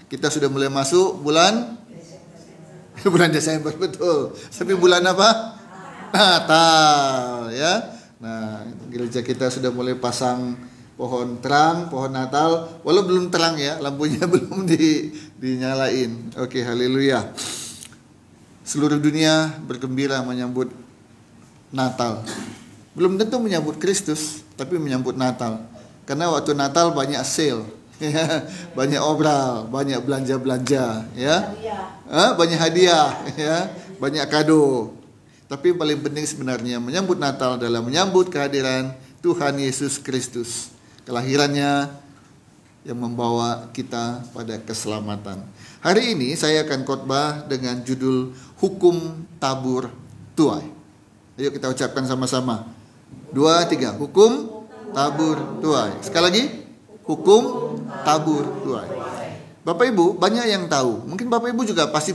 Kita sudah mulai masuk bulan bulan Desember, betul. Tapi bulan apa? Natal, ya. Nah, gereja kita sudah mulai pasang pohon terang, pohon Natal. Walau belum terang ya, lampunya belum dinyalain. Oke, haleluya. Seluruh dunia bergembira menyambut Natal. Belum tentu menyambut Kristus, tapi menyambut Natal. Karena waktu Natal banyak sale. Banyak obral, banyak belanja-belanja, ya, banyak hadiah, ya, banyak kado. Tapi yang paling penting sebenarnya menyambut Natal adalah menyambut kehadiran Tuhan Yesus Kristus, kelahirannya yang membawa kita pada keselamatan. Hari ini saya akan khotbah dengan judul Hukum Tabur Tuai. Ayo kita ucapkan sama-sama. 2, 3. Hukum Tabur Tuai. Sekali lagi. Hukum tabur tuai. Bapak Ibu banyak yang tahu. Mungkin Bapak Ibu juga pasti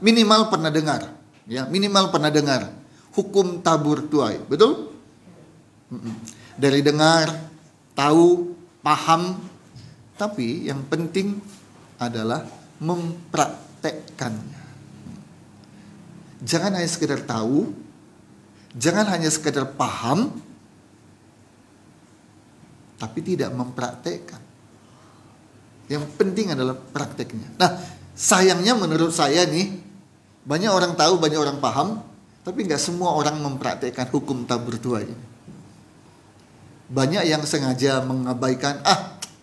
minimal pernah dengar. Ya, minimal pernah dengar hukum tabur tuai. Betul? Dari dengar, tahu, paham. Tapi yang penting adalah mempraktekkannya. Jangan hanya sekedar tahu, jangan hanya sekedar paham, tapi tidak mempraktekkan. Yang penting adalah prakteknya. Nah, sayangnya menurut saya nih, banyak orang tahu, banyak orang paham, tapi nggak semua orang mempraktekkan hukum tabur tuai. Banyak yang sengaja mengabaikan,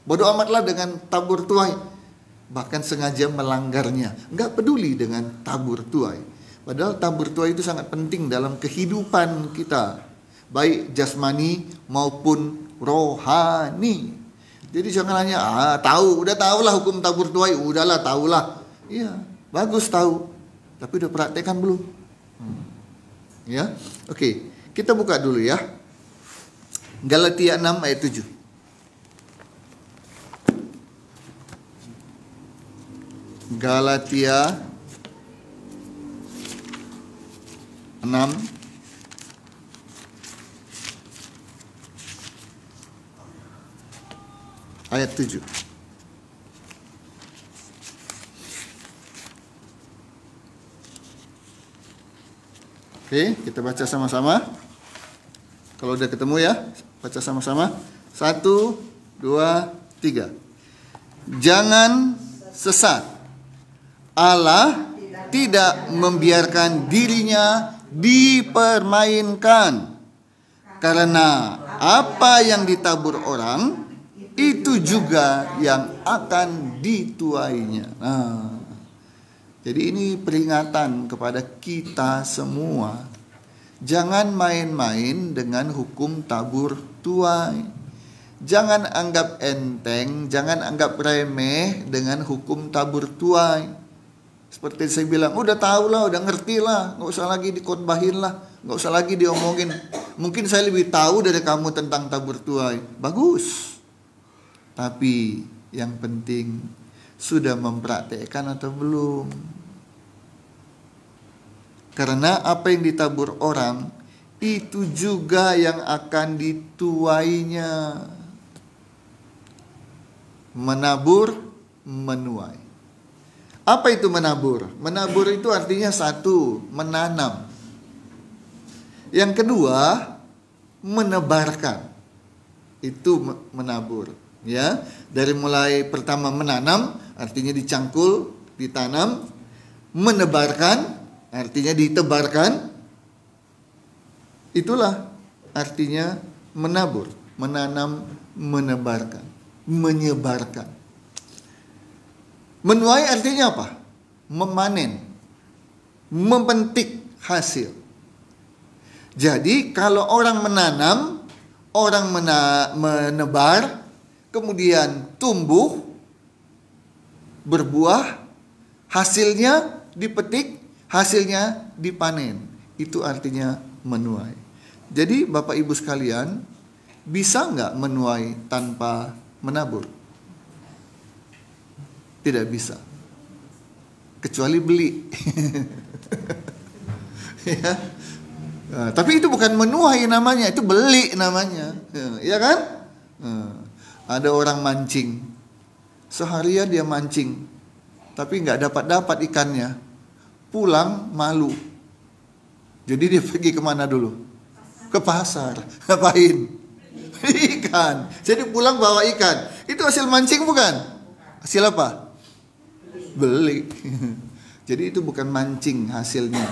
bodoh amatlah dengan tabur tuai. Bahkan sengaja melanggarnya, nggak peduli dengan tabur tuai. Padahal tabur tuai itu sangat penting dalam kehidupan kita, baik jasmani maupun rohani. Jadi jangan hanya udah tahulah hukum tabur tuai, udahlah tahulah. Iya, bagus tahu. Tapi udah praktekkan belum? Ya. Oke, kita buka dulu ya. Galatia 6 ayat 7. Galatia 6 ayat 7. Oke, kita baca sama-sama. Kalau udah ketemu ya, baca sama-sama. 1, 2, 3. Jangan sesat. Allah tidak membiarkan dirinya dipermainkan. Karena apa yang ditabur orang, itu juga yang akan dituainya. Jadi ini peringatan kepada kita semua. Jangan main-main dengan hukum tabur tuai. Jangan anggap enteng, jangan anggap remeh dengan hukum tabur tuai. Seperti saya bilang, udah tahu lah, udah ngerti lah, nggak usah lagi dikhotbahin lah, nggak usah lagi diomongin. Mungkin saya lebih tahu dari kamu tentang tabur tuai. Bagus. Tapi yang penting sudah mempraktekkan atau belum? Karena apa yang ditabur orang itu juga yang akan dituainya. Menabur, menuai. Apa itu menabur? Menabur itu artinya satu, menanam. Yang kedua, menebarkan. Itu menabur. Ya, dari mulai pertama menanam, artinya dicangkul, ditanam. Menebarkan, artinya ditebarkan. Itulah artinya menabur, menanam, menebarkan, menyebarkan. Menuai artinya apa? Memanen, memetik hasil. Jadi kalau orang menanam, orang menebar, kemudian tumbuh, berbuah, hasilnya dipetik, hasilnya dipanen. Itu artinya menuai. Jadi Bapak Ibu sekalian, bisa nggak menuai tanpa menabur? Tidak bisa. Kecuali beli. Ya. Nah, tapi itu bukan menuai namanya, itu beli namanya. Iya kan? Ada orang mancing. Seharian dia mancing. tapi nggak dapat ikannya. Pulang malu. Jadi dia pergi kemana dulu? Ke pasar. Ngapain? Ikan. Jadi pulang bawa ikan. Itu hasil mancing bukan? Hasil apa? Beli. Jadi itu bukan mancing hasilnya.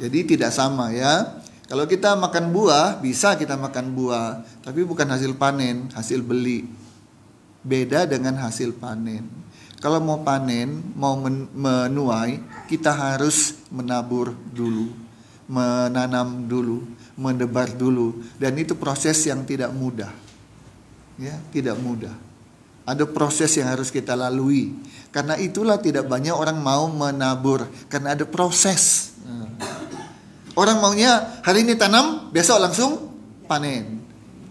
Jadi tidak sama ya. Kalau kita makan buah, bisa kita makan buah, tapi bukan hasil panen, hasil beli. Beda dengan hasil panen. Kalau mau panen, mau menuai, kita harus menabur dulu, menanam dulu, mendebar dulu, dan itu proses yang tidak mudah. Ya, tidak mudah. Ada proses yang harus kita lalui. Karena itulah tidak banyak orang mau menabur, karena ada proses. Orang maunya hari ini tanam, besok langsung panen.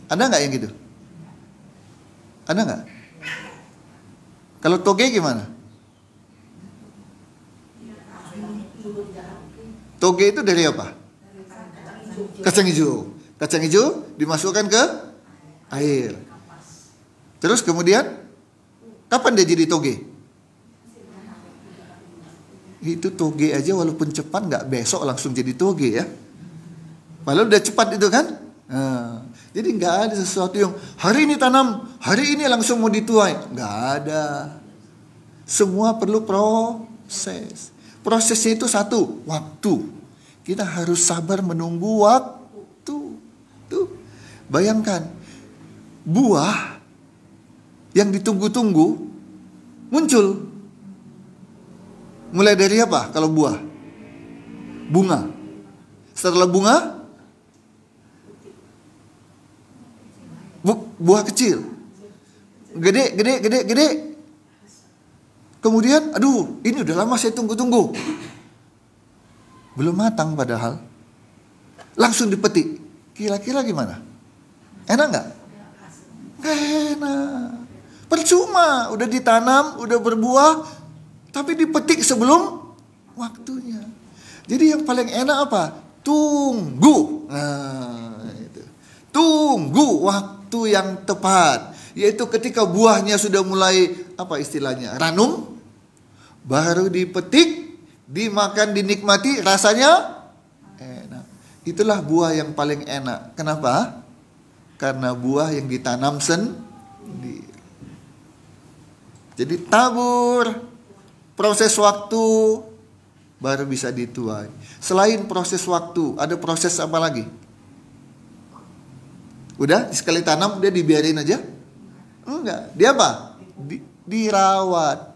Ada nggak yang gitu? Ada nggak? Kalau toge gimana? Toge itu dari apa? Kacang hijau. Kacang hijau dimasukkan ke air. Terus kemudian, kapan dia jadi toge? Itu toge aja walaupun cepat nggak besok langsung jadi toge ya. Padahal udah cepat itu kan. Jadi nggak ada sesuatu yang hari ini tanam, hari ini langsung mau dituai. Nggak ada. Semua perlu proses. Prosesnya itu satu, waktu. Kita harus sabar menunggu waktu. Tuh, bayangkan buah yang ditunggu-tunggu muncul. Mulai dari apa kalau buah? Bunga. Setelah bunga, buah kecil. Gede. Kemudian, aduh, ini udah lama saya tunggu-tunggu. Belum matang padahal. Langsung dipetik. Kira-kira gimana? Enak nggak? Nggak enak. Percuma, udah ditanam, udah berbuah, tapi dipetik sebelum waktunya. Jadi yang paling enak apa? Tunggu. Itu. Tunggu waktu yang tepat. Yaitu ketika buahnya sudah mulai, apa istilahnya? Ranum. Baru dipetik, dimakan, dinikmati, rasanya enak. Itulah buah yang paling enak. Kenapa? Karena buah yang ditanam sendiri. Jadi tabur. Proses waktu baru bisa dituai. Selain proses waktu, ada proses apa lagi? Udah sekali tanam dia dibiarin aja? Enggak. Dia apa? Dirawat.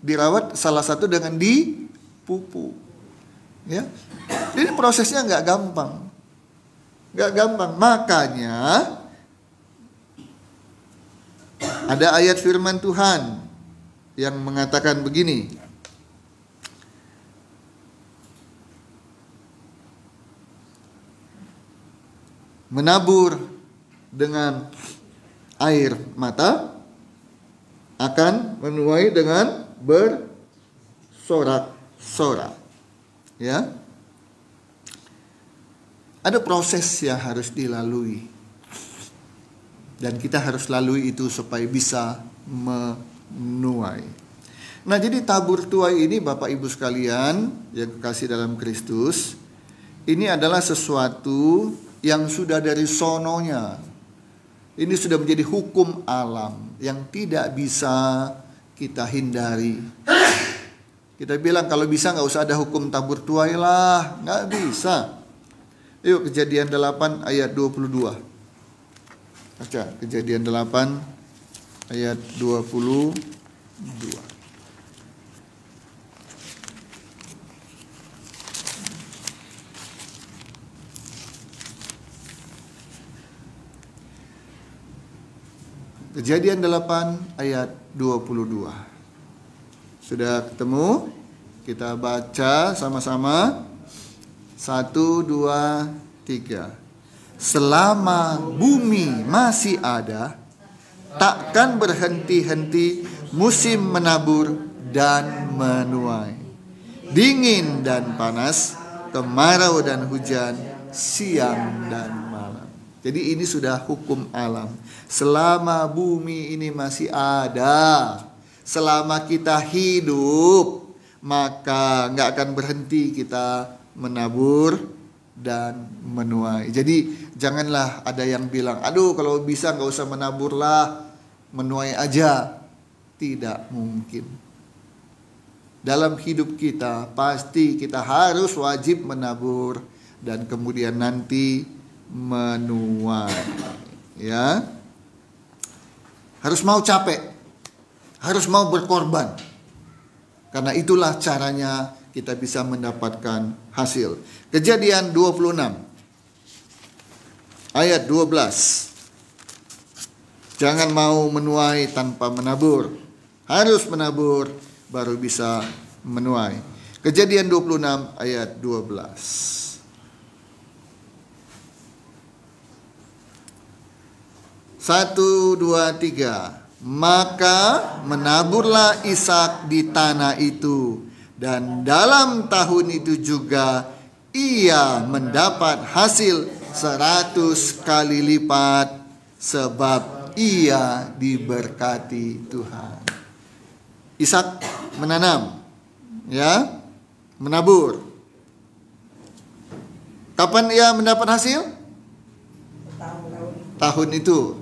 Dirawat salah satu dengan dipupuk. Ya. Jadi prosesnya nggak gampang. Nggak gampang. Makanya ada ayat firman Tuhan yang mengatakan begini. Menabur dengan air mata akan menuai dengan bersorak-sorak. Ya. Ada proses yang harus dilalui. Dan kita harus lalui itu supaya bisa menuai. Nah, jadi tabur tuai ini Bapak Ibu sekalian yang kekasih dalam Kristus, ini adalah sesuatu yang sudah dari sononya. Ini sudah menjadi hukum alam yang tidak bisa kita hindari. Kita bilang kalau bisa nggak usah ada hukum tabur tuai lah, nggak bisa. Yuk Kejadian 8 ayat 22. Baca Kejadian 8 ayat 22. Kejadian 8 ayat 22. Sudah ketemu? Kita baca sama-sama. 1, 2, 3. Selama bumi masih ada, takkan berhenti-henti musim menabur dan menuai. Dingin dan panas, kemarau dan hujan, siang dan malam. Jadi ini sudah hukum alam. Selama bumi ini masih ada, selama kita hidup, maka nggak akan berhenti kita menabur dan menuai. Jadi janganlah ada yang bilang, aduh kalau bisa nggak usah menabur lah, menuai aja. Tidak mungkin. Dalam hidup kita pasti kita harus wajib menabur dan kemudian nanti menuai. Ya, harus mau capek, harus mau berkorban. Karena itulah caranya kita bisa mendapatkan hasil. Kejadian 26 ayat 12. Jangan mau menuai tanpa menabur. Harus menabur baru bisa menuai. Kejadian 26 ayat 12. Satu, dua, tiga. Maka menaburlah Ishak di tanah itu, dan dalam tahun itu juga ia mendapat hasil 100 kali lipat, sebab ia diberkati Tuhan. Ishak menanam, ya, menabur. Kapan ia mendapat hasil? Tahun itu.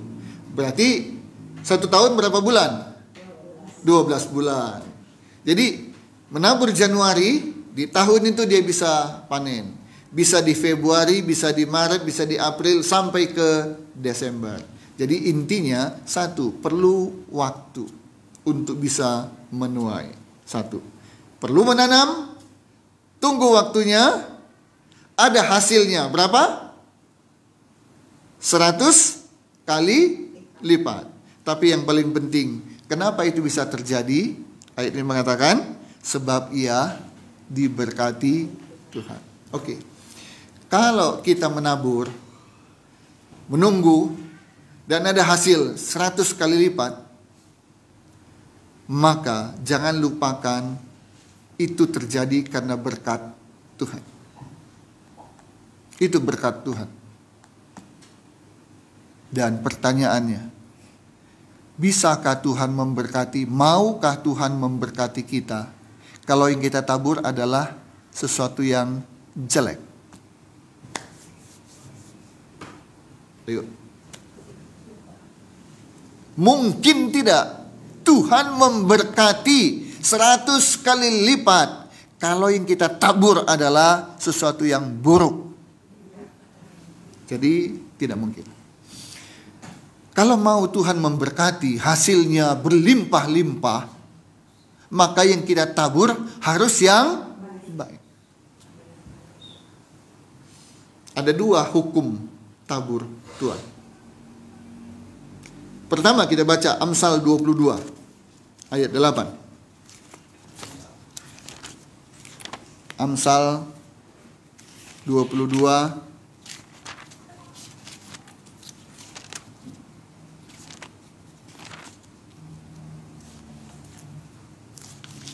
Berarti 1 tahun berapa bulan? 12 bulan. Jadi menabur Januari, di tahun itu dia bisa panen. Bisa di Februari, bisa di Maret, bisa di April, sampai ke Desember. Jadi intinya satu, perlu waktu untuk bisa menuai. Satu, perlu menanam, tunggu waktunya, ada hasilnya berapa? 100 kali lipat. Tapi yang paling penting, kenapa itu bisa terjadi? Ayat ini mengatakan, sebab ia diberkati Tuhan. Oke. Kalau kita menabur, menunggu, dan ada hasil 100 kali lipat, maka jangan lupakan itu terjadi karena berkat Tuhan. Itu berkat Tuhan. Dan pertanyaannya, bisakah Tuhan memberkati? Maukah Tuhan memberkati kita kalau yang kita tabur adalah sesuatu yang jelek? Ayo. Mungkin tidak. Tuhan memberkati 100 kali lipat kalau yang kita tabur adalah sesuatu yang buruk. Jadi tidak mungkin. Kalau mau Tuhan memberkati, hasilnya berlimpah-limpah, maka yang kita tabur harus yang baik. Ada 2 hukum tabur Tuhan. Pertama kita baca Amsal 22 ayat 8. Amsal 22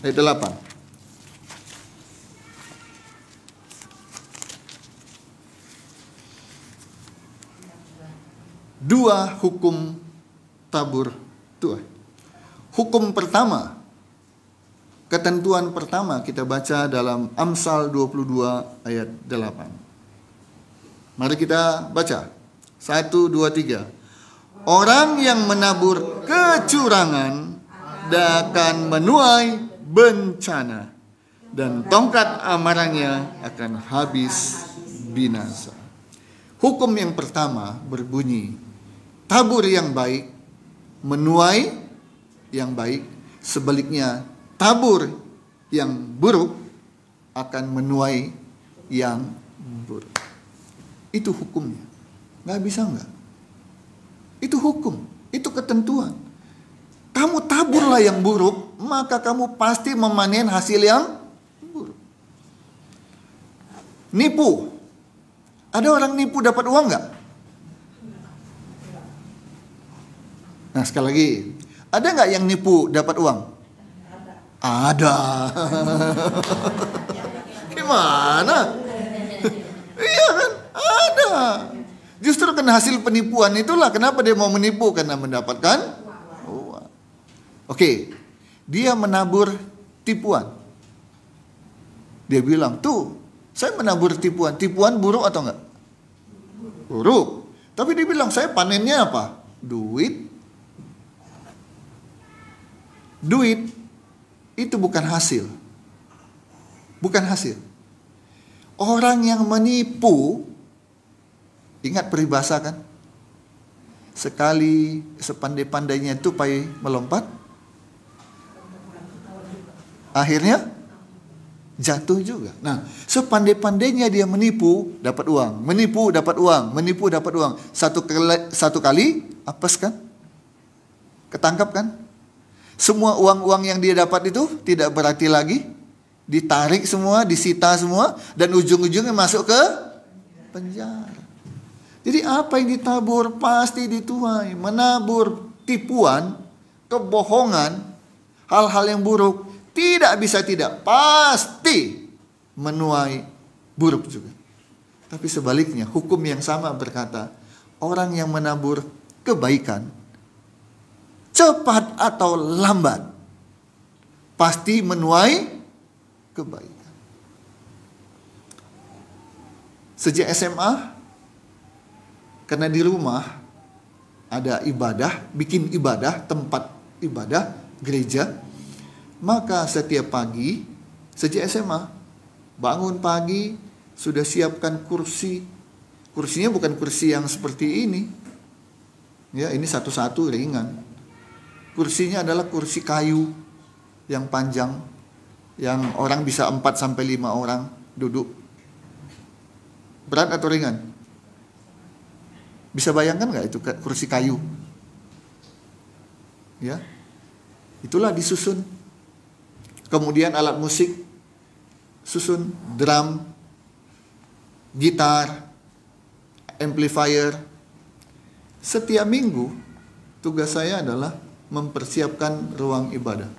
ayat 8. Dua hukum tabur Tuhan. Hukum pertama, ketentuan pertama kita baca dalam Amsal 22 ayat 8. Mari kita baca. 1, 2, 3. Orang yang menabur kecurangan akan menuai bencana, dan tongkat amarahnya akan habis binasa. Hukum yang pertama berbunyi, tabur yang baik, menuai yang baik. Sebaliknya, tabur yang buruk akan menuai yang buruk. Itu hukumnya. Nggak bisa nggak? Itu hukum, itu ketentuan. Kamu taburlah yang buruk, maka kamu pasti memanen hasil yang buruk. Nipu. Ada orang nipu dapat uang nggak? Nah sekali lagi, ada nggak yang nipu dapat uang? Ada. Gimana? Iya kan? Ada. Justru karena hasil penipuan itulah kenapa dia mau menipu, karena mendapatkan uang. Oke, Dia menabur tipuan. Dia bilang, tuh, saya menabur tipuan. Tipuan buruk atau enggak? Buruk. Tapi dia bilang, saya panennya apa? Duit. Duit itu bukan hasil. Bukan hasil. Orang yang menipu, ingat peribahasa kan? Sekali sepandai-pandainya tupai melompat, akhirnya jatuh juga. Nah, sepandai-pandainya dia menipu, dapat uang. Menipu, dapat uang. Menipu, dapat uang. Satu kali, apes kan? Ketangkap kan? Semua uang-uang yang dia dapat itu tidak berarti lagi. Ditarik semua, disita semua. Dan ujung-ujungnya masuk ke penjara. Jadi apa yang ditabur pasti dituai. Menabur tipuan, kebohongan, hal-hal yang buruk, tidak bisa tidak, pasti menuai buruk juga. Tapi sebaliknya, hukum yang sama berkata, orang yang menabur kebaikan, cepat atau lambat, pasti menuai kebaikan. Sejak SMA, karena di rumah ada ibadah, bikin ibadah, tempat ibadah, gereja, maka setiap pagi, sejak SMA, bangun pagi, sudah siapkan kursi. Kursinya bukan kursi yang seperti ini. Ya, ini satu-satu ringan. Kursinya adalah kursi kayu yang panjang, yang orang bisa 4-5 orang duduk. Berat atau ringan? Bisa bayangkan nggak itu kursi kayu? Ya, itulah disusun. Kemudian alat musik, susun drum, gitar, amplifier. Setiap minggu tugas saya adalah mempersiapkan ruang ibadah.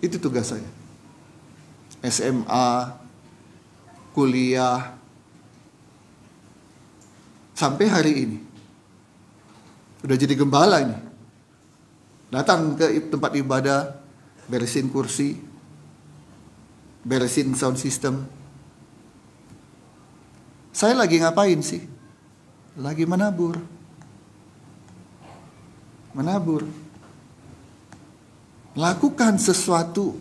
Itu tugas saya. SMA, kuliah, sampai hari ini. Udah jadi gembala ini. Datang ke tempat ibadah, beresin kursi, beresin sound system. Saya lagi ngapain sih? Lagi menabur. Menabur. Lakukan sesuatu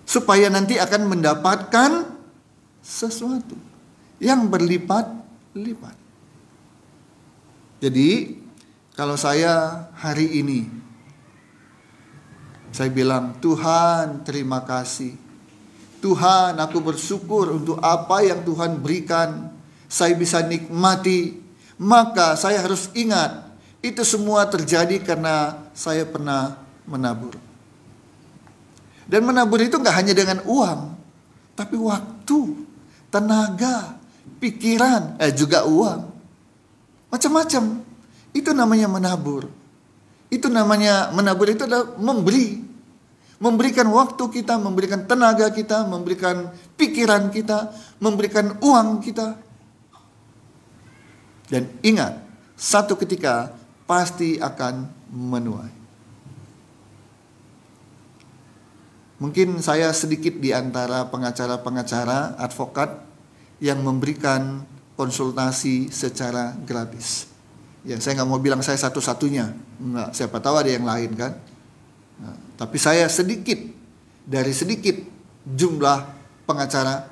supaya nanti akan mendapatkan sesuatu yang berlipat-lipat. Jadi, kalau saya hari ini saya bilang, Tuhan terima kasih. Tuhan, aku bersyukur untuk apa yang Tuhan berikan. Saya bisa nikmati. Maka saya harus ingat, itu semua terjadi karena saya pernah menabur. Dan menabur itu gak hanya dengan uang, tapi waktu, tenaga, pikiran, juga uang. Macam-macam. Itu namanya menabur. Itu namanya menabur, itu adalah memberi. Memberikan waktu kita, memberikan tenaga kita, memberikan pikiran kita, memberikan uang kita. Dan ingat, satu ketika pasti akan menuai. Mungkin saya sedikit di antara pengacara-pengacara, advokat yang memberikan konsultasi secara gratis. Ya, saya nggak mau bilang saya satu-satunya. Enggak, siapa tahu ada yang lain kan. Nah, tapi saya sedikit dari sedikit jumlah pengacara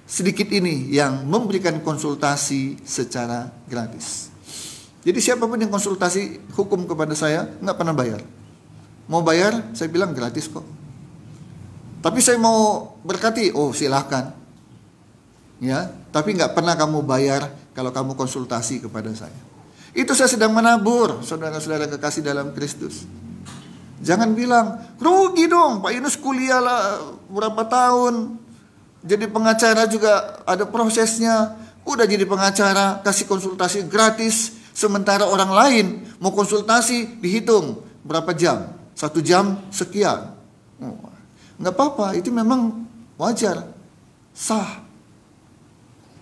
sedikit ini yang memberikan konsultasi secara gratis. Jadi siapapun yang konsultasi hukum kepada saya nggak pernah bayar. Mau bayar, saya bilang gratis kok. Tapi saya mau berkati, oh silahkan. Ya, tapi nggak pernah kamu bayar kalau kamu konsultasi kepada saya. Itu saya sedang menabur, saudara-saudara kekasih dalam Kristus. Jangan bilang, rugi dong, Pak Yunus kuliah lah berapa tahun. Jadi pengacara juga ada prosesnya. Udah jadi pengacara, kasih konsultasi gratis. Sementara orang lain mau konsultasi, dihitung berapa jam. 1 jam sekian. Nggak apa-apa, itu memang wajar, sah.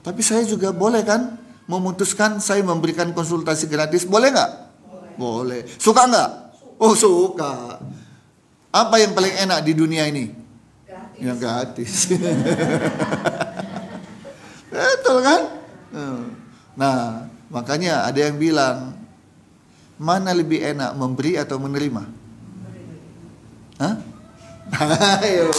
Tapi saya juga boleh kan memutuskan saya memberikan konsultasi gratis, boleh nggak? Boleh. Suka nggak? Oh suka. Apa yang paling enak di dunia ini? Gratis. Yang gratis. Betul kan? Nah, makanya ada yang bilang, mana lebih enak, memberi atau menerima? Hah? Ayo.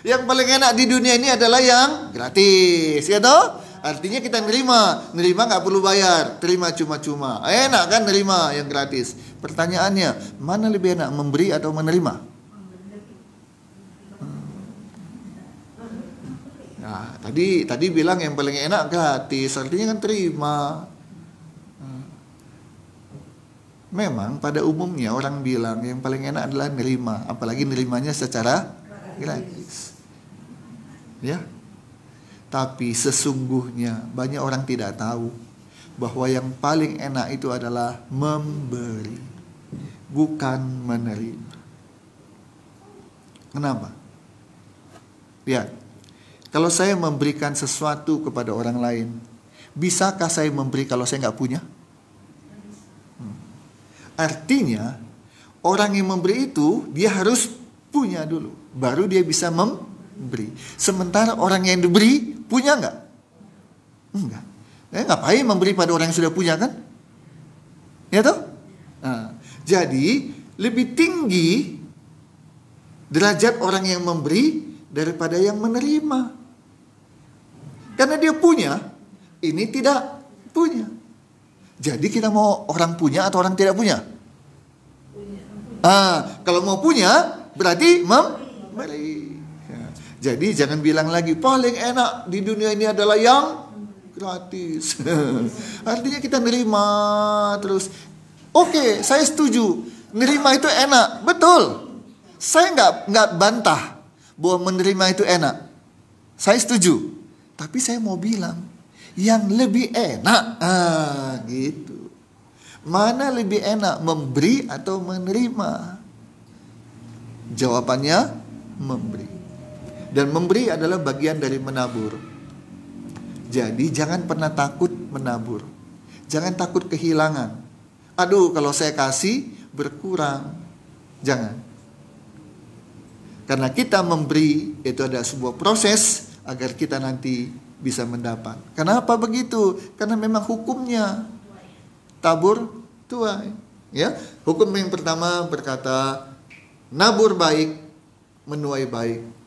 Yang paling enak di dunia ini adalah yang gratis, ya toh? Artinya kita nerima nggak perlu bayar, terima cuma-cuma. Enak kan nerima yang gratis. Pertanyaannya, mana lebih enak, memberi atau menerima? Nah, tadi bilang yang paling enak gratis, artinya kan terima. Memang pada umumnya orang bilang yang paling enak adalah nerima, apalagi nerimanya secara gratis. Ya. Tapi sesungguhnya banyak orang tidak tahu bahwa yang paling enak itu adalah memberi, bukan menerima. Kenapa? Lihat, kalau saya memberikan sesuatu kepada orang lain, bisakah saya memberi kalau saya nggak punya? Artinya, orang yang memberi itu dia harus punya dulu, baru dia bisa memberi. Sementara orang yang diberi punya nggak? Enggak. Ngapain memberi pada orang yang sudah punya kan? Ya toh? Nah, jadi lebih tinggi derajat orang yang memberi daripada yang menerima. Karena dia punya, ini tidak punya. Jadi kita mau orang punya atau orang tidak punya? Kalau mau punya berarti memberi. Jadi jangan bilang lagi paling enak di dunia ini adalah yang gratis. Artinya kita nerima terus. Oke, saya setuju. Nerima itu enak, betul. Saya nggak bantah bahwa menerima itu enak. Saya setuju. Tapi saya mau bilang yang lebih enak, gitu. Mana lebih enak, memberi atau menerima? Jawabannya memberi. Dan memberi adalah bagian dari menabur. Jadi jangan pernah takut menabur. Jangan takut kehilangan. Aduh, kalau saya kasih berkurang. Jangan. Karena kita memberi itu ada sebuah proses agar kita nanti bisa mendapat. Kenapa begitu? Karena memang hukumnya tabur tuai. Ya, hukum yang pertama berkata nabur baik menuai baik.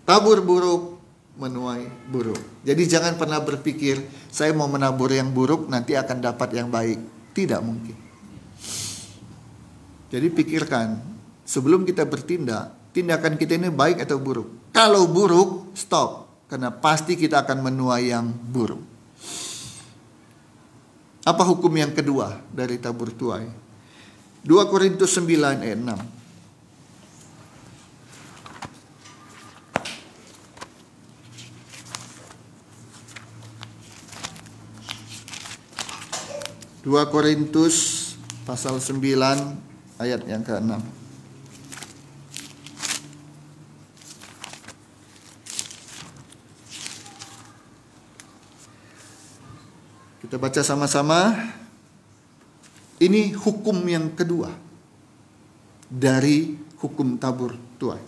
Tabur buruk, menuai buruk. Jadi jangan pernah berpikir, saya mau menabur yang buruk, nanti akan dapat yang baik. Tidak mungkin. Jadi pikirkan, sebelum kita bertindak, tindakan kita ini baik atau buruk. Kalau buruk, stop. Karena pasti kita akan menuai yang buruk. Apa hukum yang kedua dari tabur tuai? 2 Korintus 9 ayat 6. 2 Korintus pasal 9 ayat yang ke-6. Kita baca sama-sama. Ini hukum yang kedua dari hukum tabur tuai.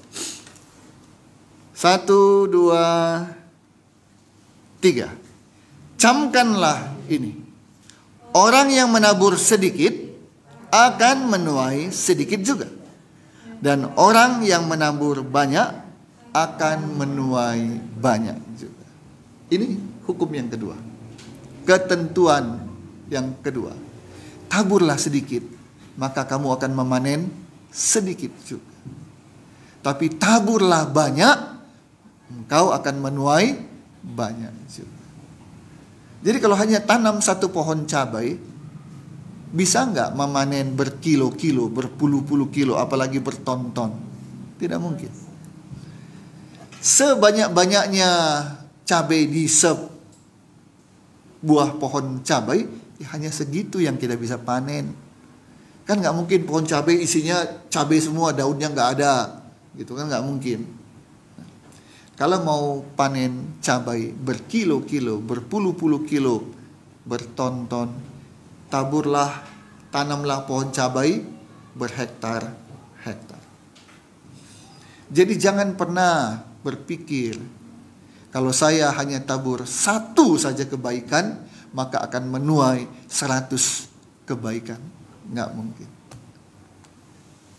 1, 2, 3. Camkanlah ini. Orang yang menabur sedikit akan menuai sedikit juga. Dan orang yang menabur banyak akan menuai banyak juga. Ini hukum yang kedua. Ketentuan yang kedua. Taburlah sedikit, maka kamu akan memanen sedikit juga. Tapi taburlah banyak, engkau akan menuai banyak juga. Jadi kalau hanya tanam satu pohon cabai, bisa nggak memanen berkilo-kilo, berpuluh-puluh kilo, apalagi berton-ton? Tidak mungkin. Sebanyak-banyaknya cabai di sebuah pohon cabai, ya hanya segitu yang kita bisa panen. Kan nggak mungkin pohon cabai isinya cabai semua, daunnya nggak ada, gitu kan nggak mungkin. Kalau mau panen cabai berkilo-kilo, berpuluh-puluh kilo, berton-ton, taburlah, tanamlah pohon cabai berhektar-hektar. Jadi jangan pernah berpikir kalau saya hanya tabur satu saja kebaikan, maka akan menuai 100 kebaikan. Nggak mungkin.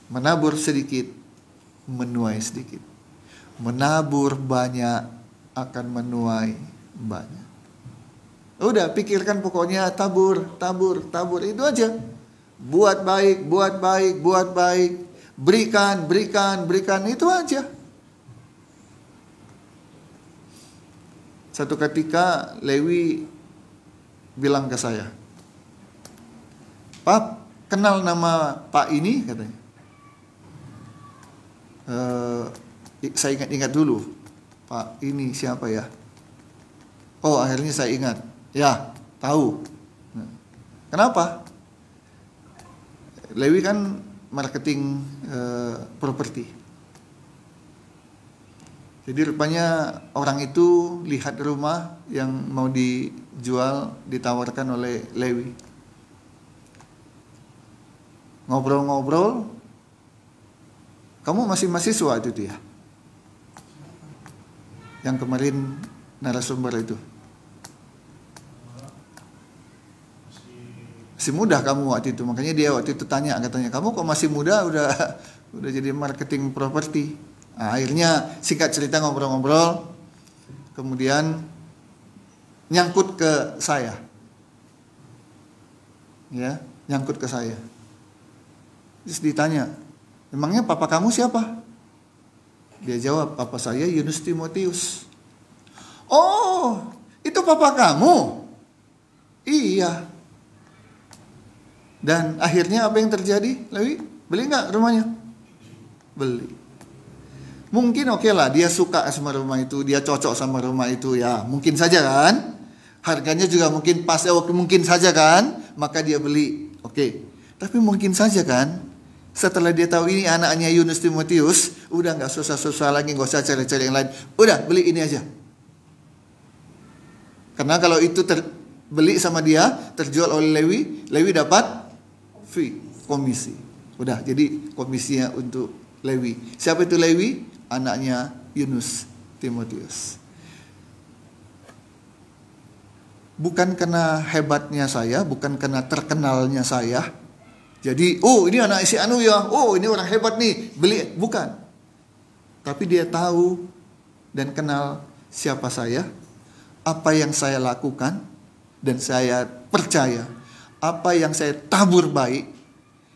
Menabur sedikit, menuai sedikit. Menabur banyak, akan menuai banyak. Udah, pikirkan pokoknya tabur, tabur, tabur. Itu aja. Buat baik, buat baik, buat baik. Berikan, berikan, berikan. Itu aja. Satu ketika Lewi bilang ke saya, "Pak, kenal nama Pak ini?" katanya. Saya ingat-ingat dulu. "Pak ini siapa ya?" Oh, akhirnya saya ingat. Ya, tahu. Kenapa? Lewi kan marketing properti. Jadi rupanya orang itu lihat rumah yang mau dijual, ditawarkan oleh Lewi. Ngobrol-ngobrol, "Kamu masih mahasiswa itu ya? Yang kemarin narasumber itu. Masih muda kamu waktu itu." Makanya dia waktu itu tanya, katanya, "Kamu kok masih muda udah jadi marketing properti?" Nah, akhirnya singkat cerita ngobrol-ngobrol, kemudian nyangkut ke saya. Ya, nyangkut ke saya. Terus ditanya, "Emangnya papa kamu siapa?" Dia jawab, "Papa saya Yunus Timotius." "Oh, itu papa kamu?" "Iya." Dan akhirnya apa yang terjadi, Lewi? Beli nggak rumahnya? Beli. Mungkin oke lah, dia suka sama rumah itu, dia cocok sama rumah itu, ya mungkin saja kan. Harganya juga mungkin pas, mungkin saja kan, maka dia beli. Oke. Tapi mungkin saja kan, setelah dia tahu ini anaknya Yunus Timotius, udah nggak susah-susah lagi, nggak usah cari-cari yang lain. Udah, beli ini aja. Karena kalau itu beli sama dia, terjual oleh Lewi, Lewi dapat fee, komisi. Udah, jadi komisinya untuk Lewi. Siapa itu Lewi? Anaknya Yunus Timotius. Bukan karena hebatnya saya, bukan karena terkenalnya saya. Jadi, oh ini anak si Anu ya, oh ini orang hebat nih, beli. Bukan. Tapi dia tahu dan kenal siapa saya, apa yang saya lakukan, dan saya percaya apa yang saya tabur baik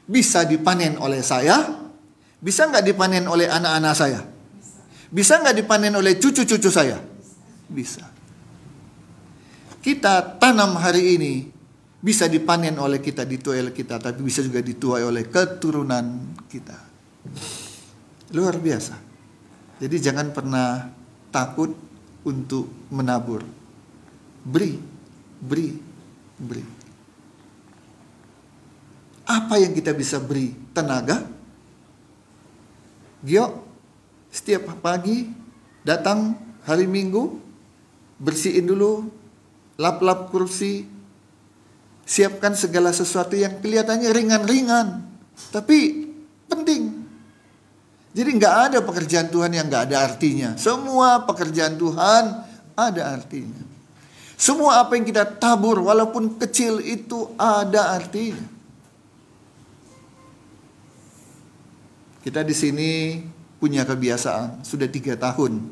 bisa dipanen oleh saya. Bisa nggak dipanen oleh anak-anak saya? Bisa nggak dipanen oleh cucu-cucu saya? Bisa. Kita tanam hari ini, bisa dipanen oleh kita, dituai oleh kita, tapi bisa juga dituai oleh keturunan kita. Luar biasa. Jadi jangan pernah takut untuk menabur. Beri, beri, beri. Apa yang kita bisa beri? Tenaga. Gio, setiap pagi datang hari Minggu, bersihin dulu, lap-lap kursi, siapkan segala sesuatu yang kelihatannya ringan-ringan, tapi penting. Jadi nggak ada pekerjaan Tuhan yang nggak ada artinya. Semua pekerjaan Tuhan ada artinya. Semua apa yang kita tabur, walaupun kecil, itu ada artinya. Kita di sini punya kebiasaan, sudah 3 tahun.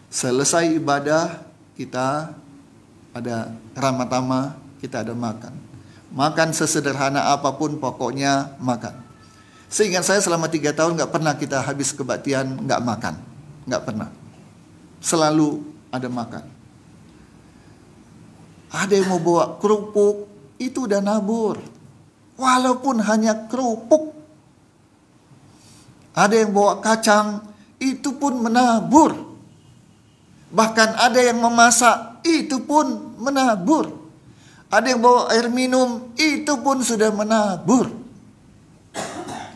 Selesai ibadah, kita ada ramatama, kita ada makan. Makan sesederhana apapun, pokoknya makan. Seingat saya selama 3 tahun gak pernah kita habis kebaktian gak makan. Gak pernah. Selalu ada makan. Ada yang mau bawa kerupuk, itu udah nabur. Walaupun hanya kerupuk. Ada yang bawa kacang, itu pun menabur. Bahkan ada yang memasak, itu pun menabur. Ada yang bawa air minum, itu pun sudah menabur.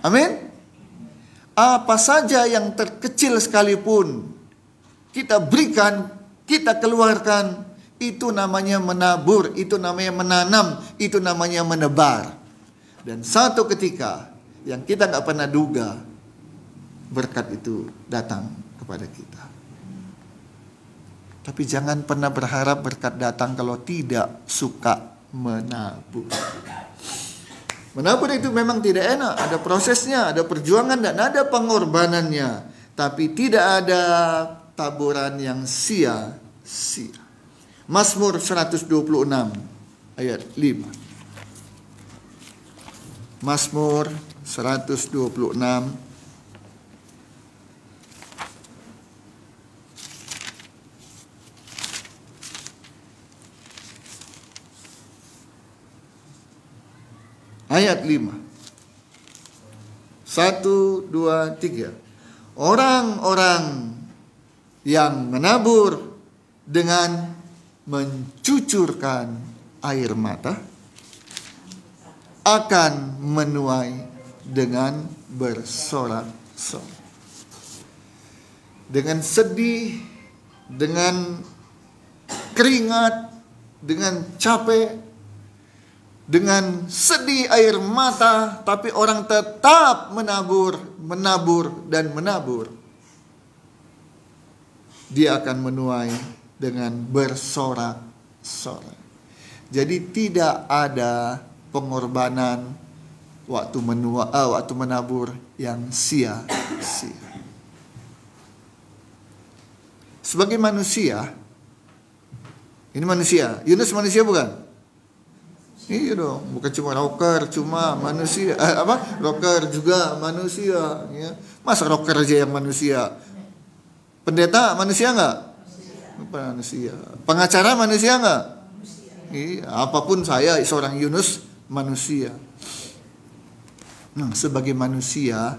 Amin. Apa saja yang terkecil sekalipun kita berikan, kita keluarkan, itu namanya menabur, itu namanya menanam, itu namanya menebar. Dan satu ketika yang kita nggak pernah duga, berkat itu datang kepada kita. Tapi jangan pernah berharap berkat datang kalau tidak suka menabur. Menabur itu memang tidak enak, ada prosesnya, ada perjuangan dan ada pengorbanannya. Tapi tidak ada taburan yang sia-sia. Mazmur 126 ayat 5. Mazmur 126 ayat 5. 1, 2, 3. Orang-orang yang menabur dengan mencucurkan air mata akan menuai dengan bersorak-sorai. Dengan sedih, dengan keringat, dengan capek, dengan sedih air mata, tapi orang tetap menabur, dan menabur. Dia akan menuai dengan bersorak-sorai. Jadi tidak ada pengorbanan waktu menabur yang sia-sia. Sebagai manusia, ini manusia, Yunus manusia bukan? Iya dong, bukan cuma rocker, cuma manusia. Rocker juga manusia. Ya. Masa rocker aja yang manusia? Pendeta manusia nggak? Manusia. Pengacara manusia nggak? Iya, apapun saya seorang Yunus manusia. Nah, sebagai manusia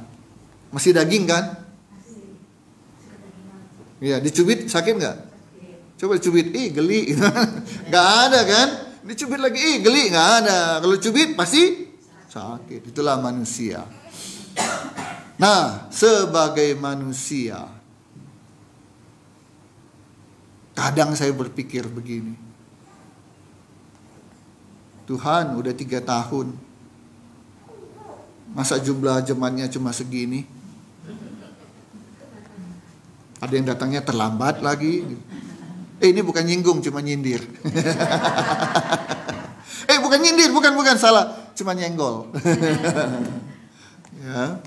masih daging kan? Iya, dicubit sakit nggak? Coba dicubit, geli. Nggak ada kan? Dicubit lagi, geli, nggak ada. Kalau cubit pasti sakit. Itulah manusia. Nah, sebagai manusia, kadang saya berpikir begini. Tuhan, udah 3 tahun. Masa jumlah jemaatnya cuma segini? Ada yang datangnya terlambat lagi. Ini bukan nyinggung, cuma nyindir. Bukan nyindir, bukan salah, cuma nyenggol. Ya.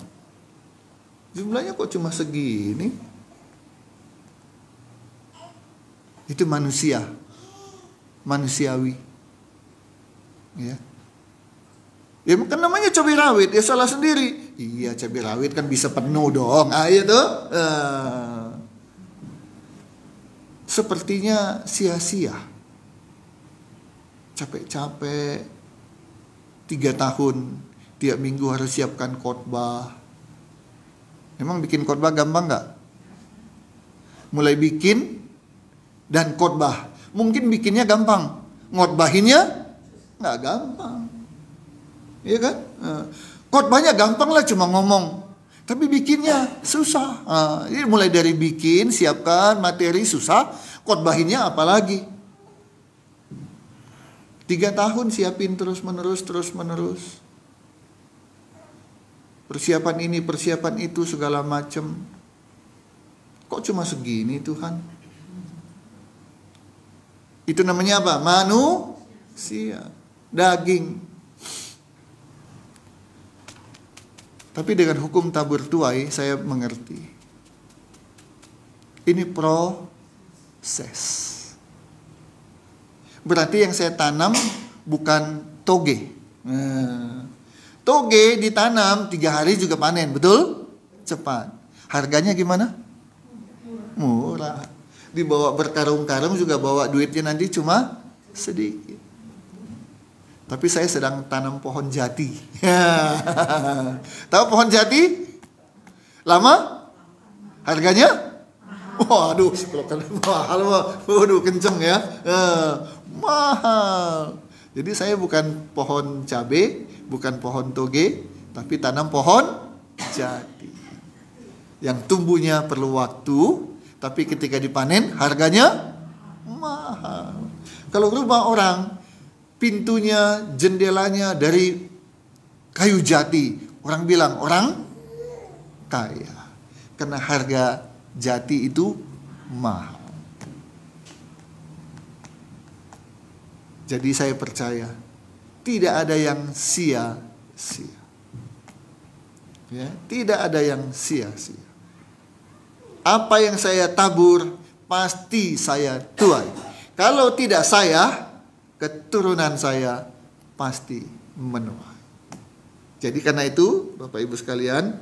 Jumlahnya kok cuma segini? Itu manusia. Manusiawi. Ya. Ya kan namanya cabai rawit, ya salah sendiri. Iya, cabai rawit kan bisa penuh dong. Iya tuh. Sepertinya sia-sia. Capek-capek 3 tahun tiap minggu harus siapkan khotbah. Emang bikin khotbah gampang nggak? Mulai bikin dan khotbah. Mungkin bikinnya gampang, ngotbahinnya nggak gampang. Iya kan? Khotbahnya gampang lah, cuma ngomong. Tapi bikinnya susah. Ini mulai dari bikin, siapkan materi susah, khotbahinnya apalagi. 3 tahun siapin terus-menerus. Persiapan ini, persiapan itu, segala macam. Kok cuma segini Tuhan? Itu namanya apa? Manusia. Daging. Tapi dengan hukum tabur tuai saya mengerti. Ini proses. Berarti yang saya tanam bukan toge. Toge ditanam 3 hari juga panen, betul? Cepat. Harganya gimana? Murah. Dibawa berkarung-karung juga bawa duitnya nanti cuma sedikit. Tapi saya sedang tanam pohon jati. Tahu pohon jati? Lama? Harganya? Waduh, mahal. Waduh, kenceng ya. Mahal. Jadi saya bukan pohon cabai, bukan pohon toge, tapi tanam pohon jati. Yang tumbuhnya perlu waktu, tapi ketika dipanen harganya mahal. Kalau rumah orang, pintunya, jendelanya dari kayu jati, Orang bilang orang kaya. Karena harga jati itu mahal. Jadi saya percaya tidak ada yang sia-sia. Ya, tidak ada yang sia-sia. Apa yang saya tabur pasti saya tuai. Kalau tidak saya, keturunan saya pasti menuai. Jadi karena itu, Bapak Ibu sekalian,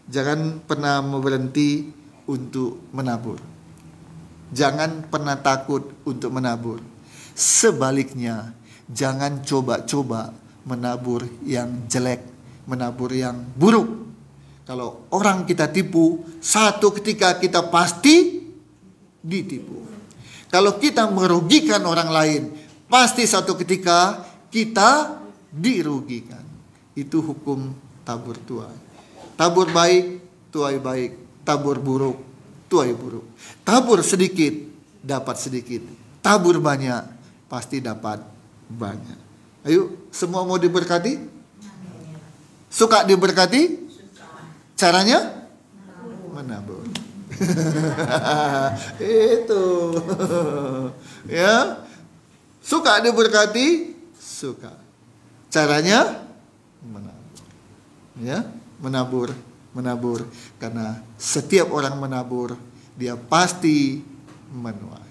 jangan pernah berhenti untuk menabur. Jangan pernah takut untuk menabur. Sebaliknya, jangan coba-coba menabur yang jelek, menabur yang buruk. Kalau orang kita tipu, satu ketika kita pasti ditipu. Kalau kita merugikan orang lain, pasti satu ketika kita dirugikan. Itu hukum tabur tuai. Tabur baik, tuai baik. Tabur buruk, tuai buruk. Tabur sedikit, dapat sedikit. Tabur banyak, pasti dapat banyak. Ayo, semua mau diberkati? Suka diberkati? Caranya? Menabur. Itu. Ya. Suka diberkati? Suka. Caranya? Menabur. Ya, menabur. Karena setiap orang menabur, dia pasti menuai.